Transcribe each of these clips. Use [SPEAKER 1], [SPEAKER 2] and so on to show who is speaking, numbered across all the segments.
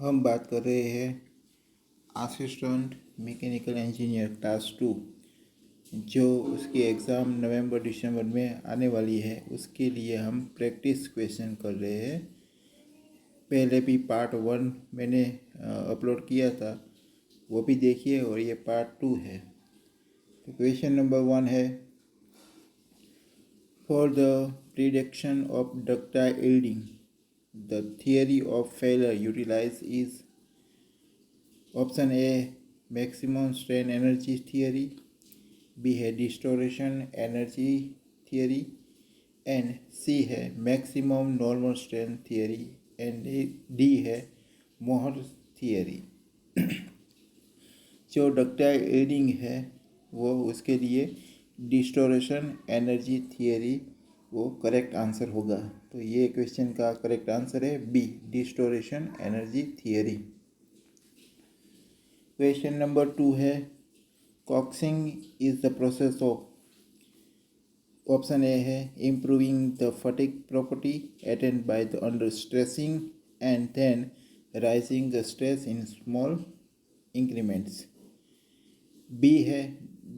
[SPEAKER 1] हम बात कर रहे हैं असिस्टेंट मैकेनिकल इंजीनियर क्लास 2 जो उसकी एग्ज़ाम नवंबर दिसंबर में आने वाली है। उसके लिए हम प्रैक्टिस क्वेश्चन कर रहे हैं। पहले भी पार्ट 1 मैंने अपलोड किया था, वो भी देखिए, और ये पार्ट 2 है। तो क्वेश्चन नंबर 1 है, for the prediction of ductile yielding the theory of failure utilize is option A maximum strain energy theory, B है distortion energy theory, and C है maximum normal strain theory, and D है Mohr theory. जो ductile yielding है वो उसके लिए distortion energy theory वो correct answer होगा। तो ये क्वेश्चन का करेक्ट आंसर है B, distortion energy theory. Question number 2 है, coaxing is the process of, option A है improving the fatigue property attained by the under stressing and then raising the stress in small increments, B है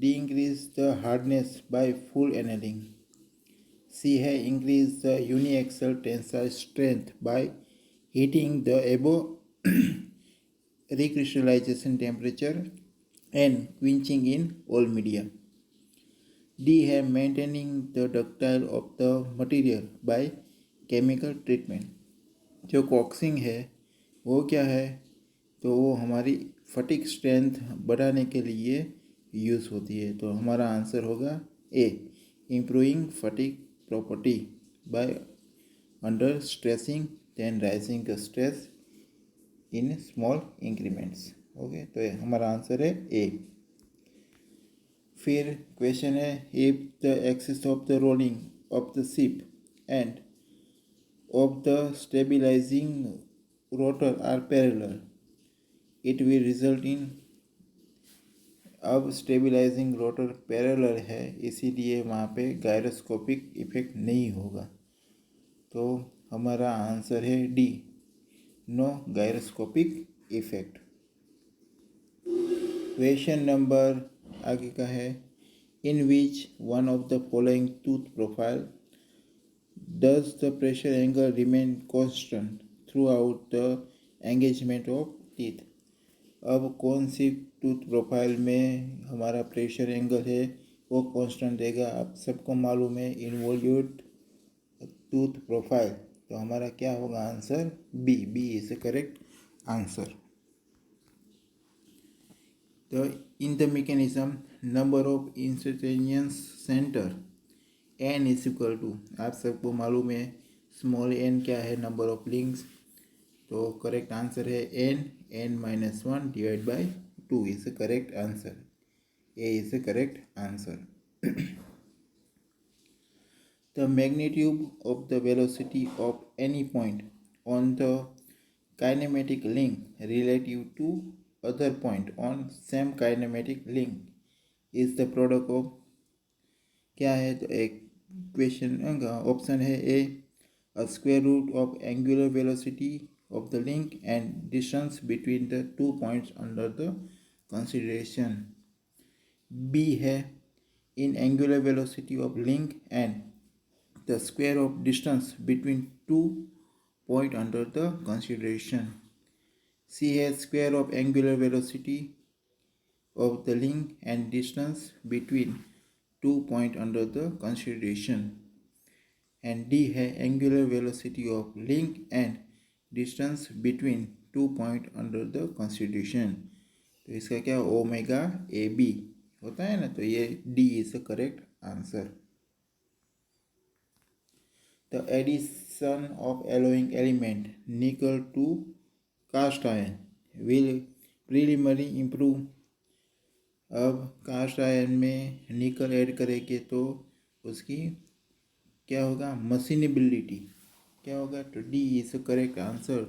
[SPEAKER 1] decrease the hardness by full annealing, C है increase the uniaxial tensile strength by heating the एबो recrystallization temperature and quenching in all media, D है maintaining the ductile of the material by chemical treatment। जो कॉक्सिंग है वो क्या है, तो वो हमारी फटिक स्ट्रेंथ बढ़ाने के लिए यूज़ होती है। तो हमारा आंसर होगा A, improving fatigue property by under stressing then raising the stress in small increments. Okay, तो हमारा आंसर है ए। फिर क्वेश्चन है, if the axis of the rolling of the ship and of the stabilising rotor are parallel it will result in, अब stabilising rotor parallel है इसीलिए वहाँ पे गायरोस्कोपिक इफेक्ट नहीं होगा। तो हमारा आंसर है D, no gyroscopic effect. Question number आगे का है, in which one of the following tooth profile does the pressure angle remain constant throughout the engagement of teeth. अब कौन सी टूथ प्रोफाइल में हमारा प्रेशर एंगल है वो कांस्टेंट देगा। आप सबको मालूम है इन्वॉल्यूट टूथ प्रोफाइल, तो हमारा क्या होगा answer B, B is the correct answer. तो in the mechanism number of instantaneous centre N is equal to, आप सबको मालूम है स्मॉल एन क्या है, नंबर ऑफ लिंक्स। तो करेक्ट आंसर है N, N minus 1 divide by 2 is the correct answer, A is the correct answer. The magnitude of the velocity of any point on the kinematic link relative to other point on same kinematic link is the product of, क्या है, तो एक question option है A square root of angular velocity of the link and distance between the 2 points under the consideration, B है in angular velocity of link and the square of distance between 2 points under the consideration, C has square of angular velocity of the link and distance between 2 points under the consideration, and D है angular velocity of link and distance between 2 points under the consideration। तो इसका क्या omega A B होता है ना, तो ये D is the correct answer। The addition of alloying element nickel to cast iron will preliminary improve, अब cast iron में निकल ऐड करेंगे तो उसकी क्या होगा, मशीनेबिलिटी क्या होगा, तो डी इज करेक्ट आंसर।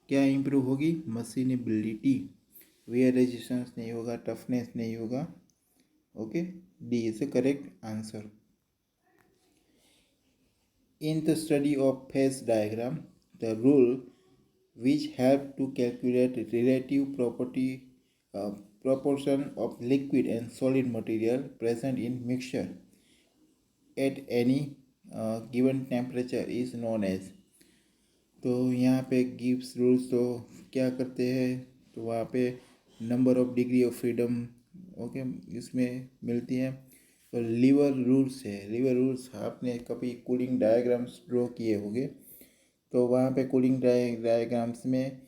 [SPEAKER 1] क्या इम्प्रूव होगी, मशीनेबिलिटी, वेयर रेजिस्टेंस नहीं होगा, टफनेस नहीं होगा। Okay, D is correct answer. In the study of phase diagram, the rule which help to calculate relative proportion of liquid and solid material present in mixture at any given temperature is known as। तो यहाँ पे Gibbs rules तो क्या करते हैं, तो वहाँ पे number of degree of freedom okay इसमें मिलती है। तो लीवर रूल्स है, लीवर रूल्स आपने कभी कूलिंग डायग्राम्स ड्रॉ किए होंगे, तो वहाँ पे कूलिंग डायग्राम्स में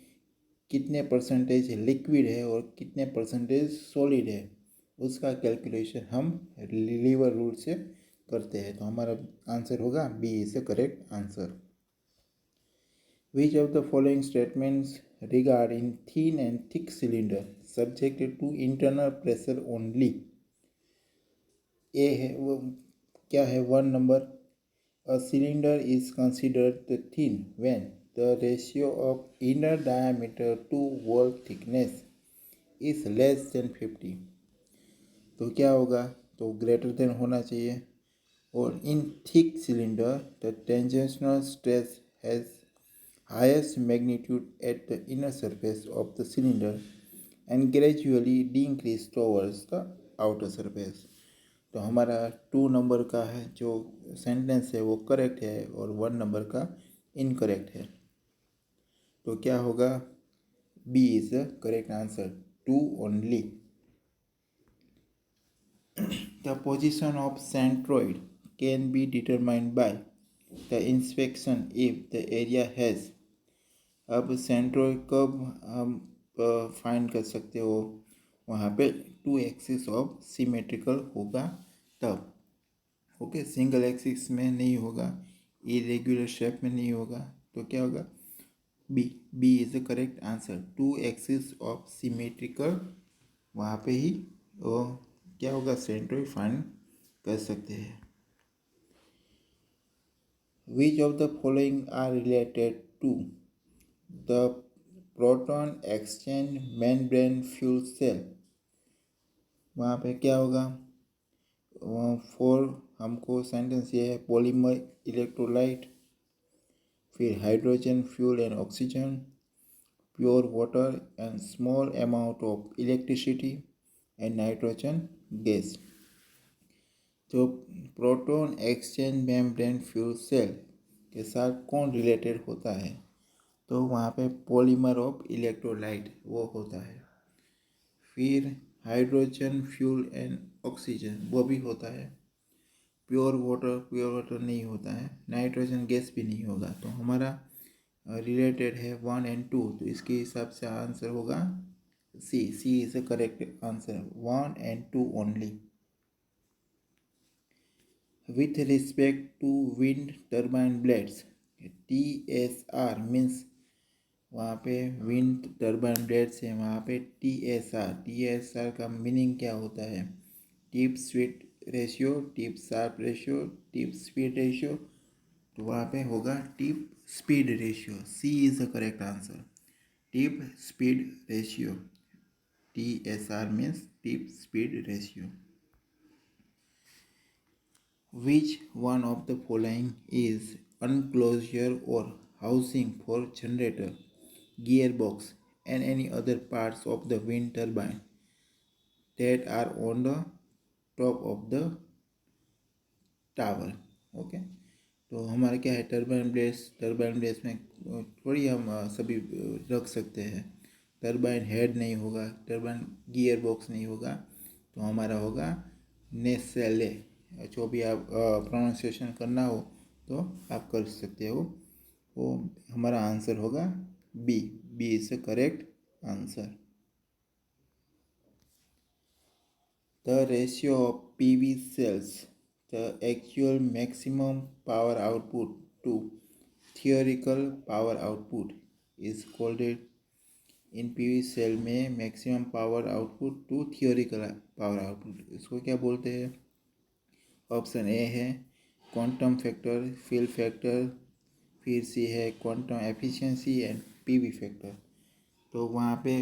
[SPEAKER 1] कितने परसेंटेज लिक्विड है और कितने परसेंटेज सॉलिड है उसका कैलकुलेशन हम लीवर रूल से करते हैं। तो हमारा आंसर होगा B is the correct answer. Which of the following statements regarding thin and thick cylinder subjected to internal pressure only? A है वो क्या है, 1 number, a cylinder is considered the thin when the ratio of inner diameter to wall thickness is less than 50। तो क्या होगा, तो greater than होना चाहिए। और in thick cylinder the tangential stress has highest magnitude at the inner surface of the cylinder and gradually decrease towards the outer surface। तो हमारा 2 number का है जो सेंटेंस है वो करेक्ट है और 1 नंबर का इनकरेक्ट है। तो क्या होगा, B is the correct answer, 2 only. The position of centroid can be determined by the inspection if the area has। अब सेंट्रोइड कब हम फाइंड कर सकते हो, वहाँ पे 2 एक्सिस ऑफ सिमेट्रिकल होगा तब। ओके, सिंगल एक्सिस में नहीं होगा, इरेगुलर शेप में नहीं होगा। तो क्या होगा, B, B is the correct answer, 2 axis of symmetrical वहाँ पे ही वो क्या होगा, सेंट्रोइड फाइंड कर सकते हैं। Which of the following are related to the proton exchange membrane fuel cell. वहाँ पे क्या होगा, फोर हमको सेंटेंस ये है, पॉलीमर इलेक्ट्रोलाइट, फिर hydrogen fuel and oxygen, pure water and small amount of electricity and nitrogen gas. तो proton exchange membrane fuel cell के साथ कौन रिलेटेड होता है, तो वहाँ पे पॉलीमर ऑफ इलेक्ट्रोलाइट वो होता है। फिर हाइड्रोजन फ्यूल एंड ऑक्सीजन वो भी होता है। प्योर वाटर नहीं होता है, नाइट्रोजन गैस भी नहीं होगा। तो हमारा रिलेटेड है 1 एंड 2, तो इसके हिसाब से आंसर होगा C, C is the correct answer, 1 and 2 only. With respect to wind turbine blades, TSR means वहाँ पे विंड टर्बाइन ब्लेड्स है, वहाँ पे TSR का मीनिंग क्या होता है, tip speed ratio, tip sharp ratio, tip speed ratio. तो वहाँ पे होगा tip speed ratio, C is the correct answer, tip speed ratio. TSR means tip speed ratio. Which one of the following is enclosure or housing for generator, gearbox and any other parts of the wind turbine that are on the top of the tower? Okay, तो हमारा क्या है, turbine blades में थोड़ी हम सभी रख सकते हैं। टर्बाइन हेड नहीं होगा, टर्बाइन गियर बॉक्स नहीं होगा, तो हमारा होगा नेसेले। जो भी आप प्रोनाउंसिएशन करना हो तो आप कर सकते हो, वो हमारा आंसर होगा B, B is the correct answer. The ratio of PV cells, the actual maximum power output to theoretical power output is called it। इन PV सेल में maximum power output to theoretical power output, इसको क्या बोलते हैं? Option A है quantum factor, fill factor, फिर C है quantum efficiency and PV factor. तो वहाँ पे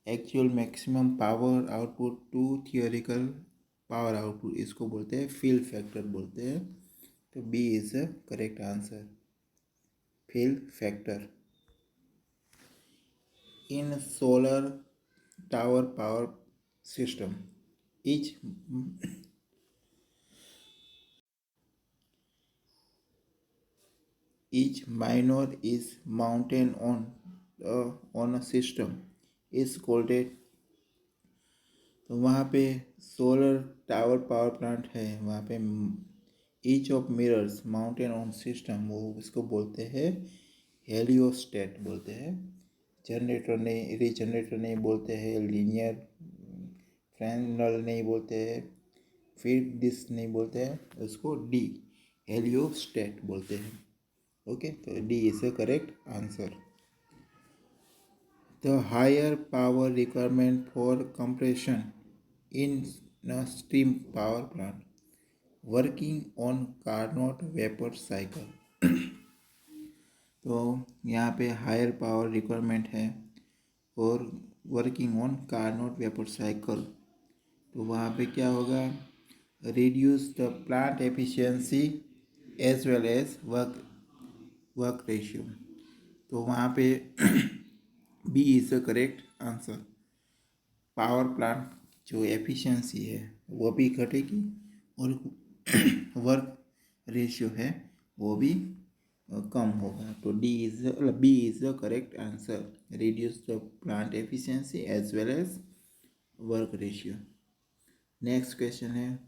[SPEAKER 1] actual maximum power output to theoretical power output, इसको बोलते हैं फिल फैक्टर बोलते हैं। तो B is the correct answer, fill factor. in solar tower power system. Each minor is mounted on a system is called a। तो वहाँ पे solar tower power plant है, वहाँ पे each of mirrors mountain on system, वो इसको बोलते हैं हेलियोस्टेट बोलते हैं। जनरेटर नहीं, रीजनरेटर नहीं बोलते हैं, लीनियर फ्रेनल नहीं बोलते हैं, फीड डिस्क नहीं बोलते हैं, उसको डी हेलियोस्टेट बोलते हैं। ओके, तो D is the correct answer. The higher power requirement for compression in a steam power plant working on Carnot vapor cycle। तो यहाँ पे हायर पावर रिक्वायरमेंट है और working on Carnot vapour cycle, तो वहाँ पे क्या होगा, reduce the plant efficiency as well as work ratio. तो वहाँ पे B is the correct answer. Power plant जो एफिशिएंसी है वो भी घटेगी और वर्क रेशियो है वो भी कम होगा। तो B is the correct answer, reduce the plant efficiency as well as work ratio. Next question है,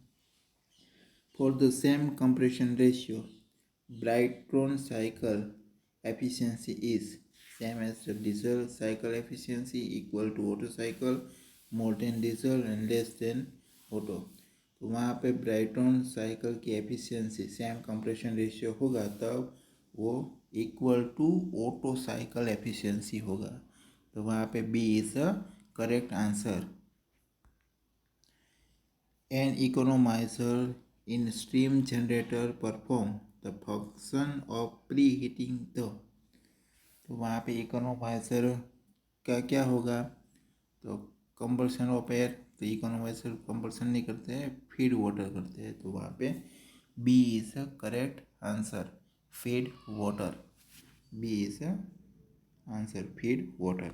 [SPEAKER 1] for the same compression ratio Brayton cycle efficiency is same as the diesel cycle efficiency, equal to Otto cycle, more than diesel and less than Otto। तो वहाँ पे Brayton cycle की efficiency same compression ratio होगा तब वो equal to Otto cycle efficiency होगा। तो वहाँ पे B is the correct answer. An economizer in steam generator perform the function of preheating the। तो वहाँ पे इकोनोमाइजर का क्या होगा, तो कंबल्सन ऑफ एयर। तो इकोनोमाइजर कंबल्सन नहीं करते हैं, फीड वाटर करते हैं। तो वहाँ पे B is the correct answer, feed water. B is the answer, feed water.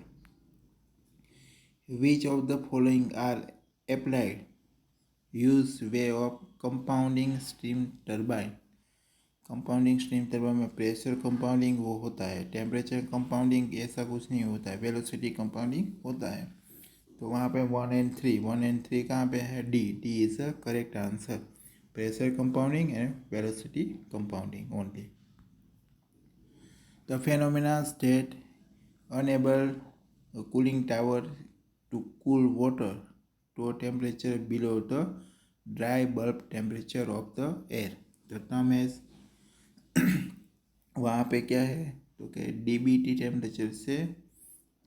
[SPEAKER 1] Which of the following are applied use way of compounding steam turbine. Compounding steam turbine में pressure compounding वो होता है, temperature compounding ऐसा कुछ नहीं होता है, velocity compounding होता है। तो वहाँ पे 1 and 3 कहाँ पे है, D is the correct answer, pressure compounding and velocity compounding only. The phenomena that enable a cooling tower to cool water to a temperature below the dry bulb temperature of the air, the term is वहाँ पे क्या है, तो क्या DBT temperature से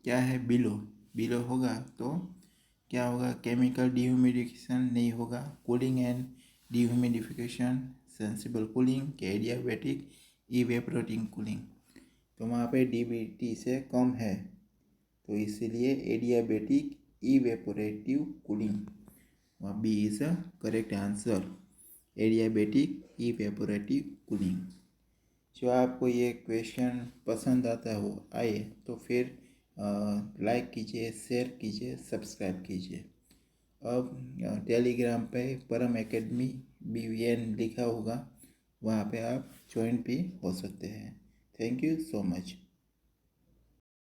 [SPEAKER 1] क्या है, below होगा तो क्या होगा, केमिकल डिह्यूमिडिफिकेशन नहीं होगा, cooling and dehumidification, sensible cooling, adiabatic evaporating cooling. तो वहाँ पे DBT से कम है तो इसीलिए एडियाबैटिक इवेपोरेटिव कूलिंग, वहाँ B is the correct answer, adiabatic evaporative cooling. जो आपको ये क्वेश्चन पसंद आता हो आए तो फिर लाइक कीजिए, शेयर कीजिए, सब्सक्राइब कीजिए। अब टेलीग्राम पे परम एकेडमी BVN लिखा होगा, वहाँ पे आप ज्वाइन भी हो सकते हैं। Thank you so much.